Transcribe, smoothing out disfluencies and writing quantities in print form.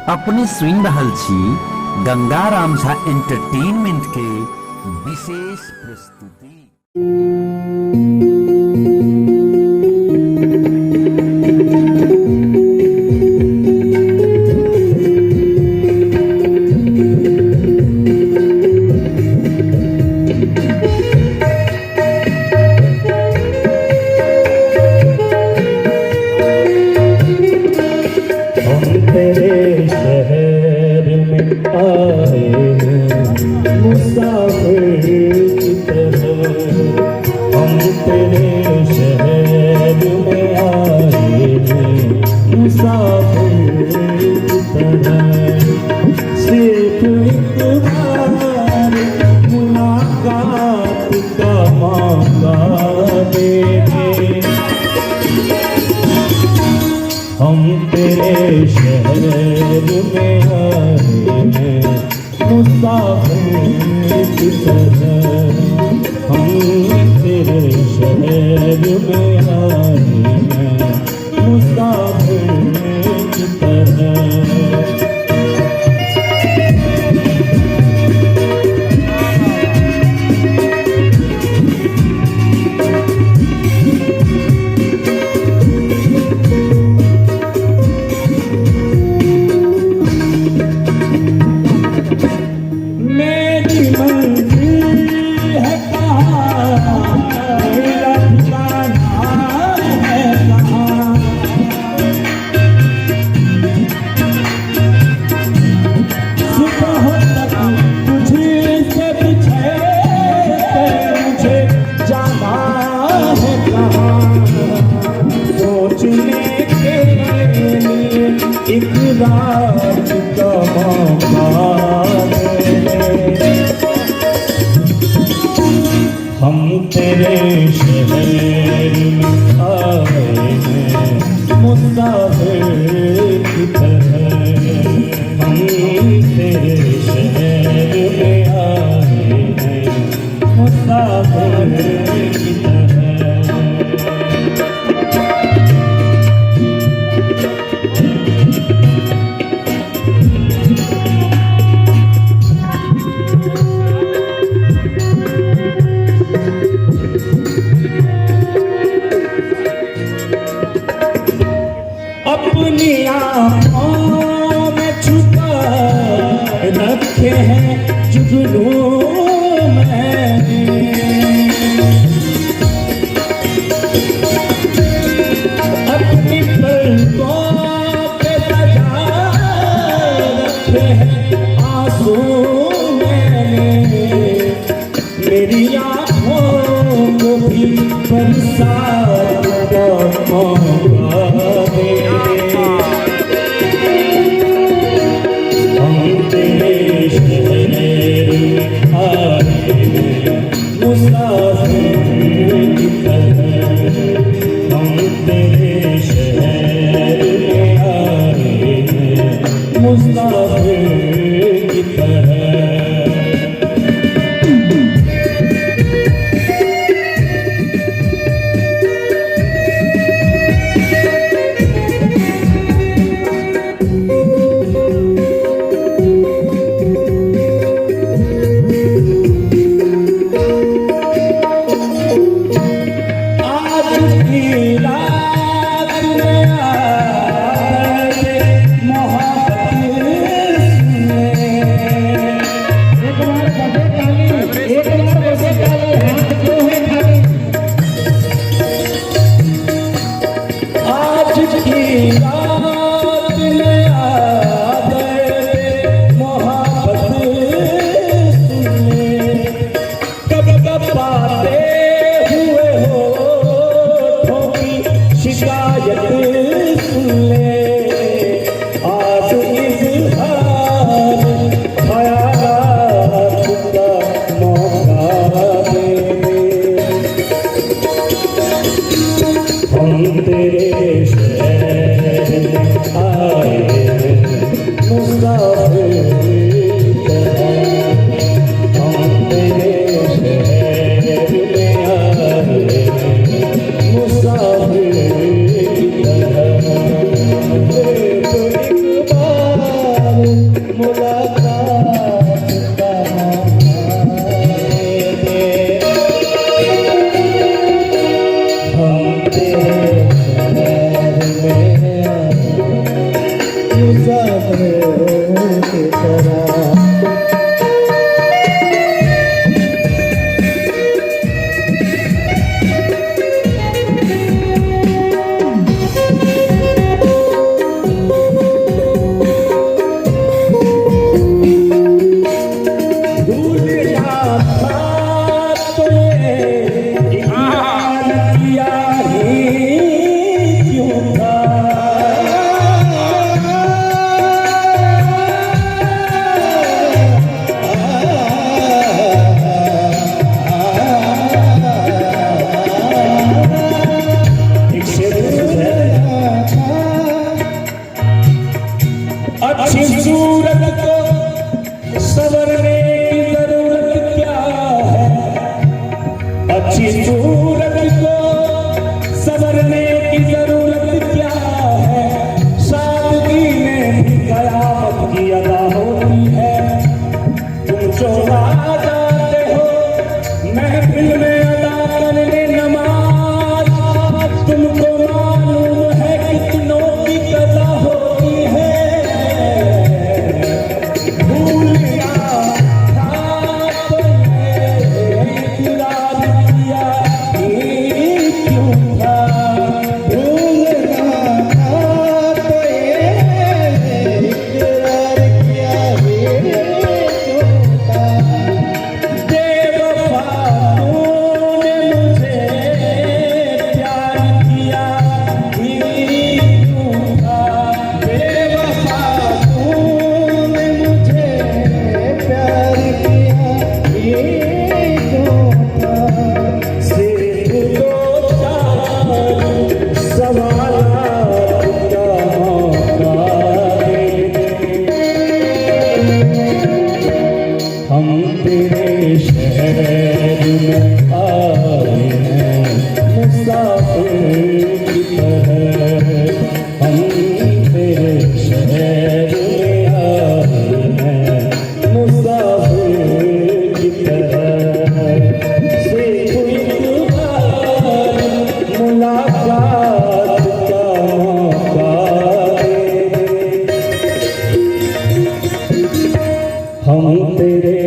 अपने सुन रहल छी गंगाराम झा एंटरटेनमेंट के विशेष प्रस्तुति। तेरे शहर में आए हैं मुसाफिर की तरह, हम तेरे शहर में आए हैं मुसाफिर की तरह। सिर्फ एक बार मुलाकात का मौका दे दे, हम तेरे शहर में आए हैं मुसाफिर की तरह, हम तेरे शहर में आए हैं मुसाफिर की तरह। एक रात का मौका दे, हम तेरे शहर में आए हैं मुसाफिर की तरह, हम तेरे शहर में आए हैं मुसाफिर की तरह। अपनी आँखों में छुपा रखे हैं जुगनू मैंने, अपनी पलकों पे सजा रखे हैं आंसू मैंने, मेरी आँखों को भी बरसात का मौका दे, मुसाफिर की तरह, हम तेरे शहर में आए हैं मुसाफिर की तरह। मुसाफिर की तरह। अच्छी सूरत को संवरने की जरूरत क्या है? अच्छी सूरत को संवरने की जरूरत क्या है? सादगी में भी कयामत की अदा होती है। तुम चोरा जाते हो महफिल में अदा करने नमाज, तुमको मालूम है कितनों की कदा होती है। हम तेरे शहर में आए हैं मुसाफिर की तरह। हम तेरे शहर में आए हैं मुसाफिर की तरह। सिर्फ एक बार मुलाकात का मौका दे। हम तेरे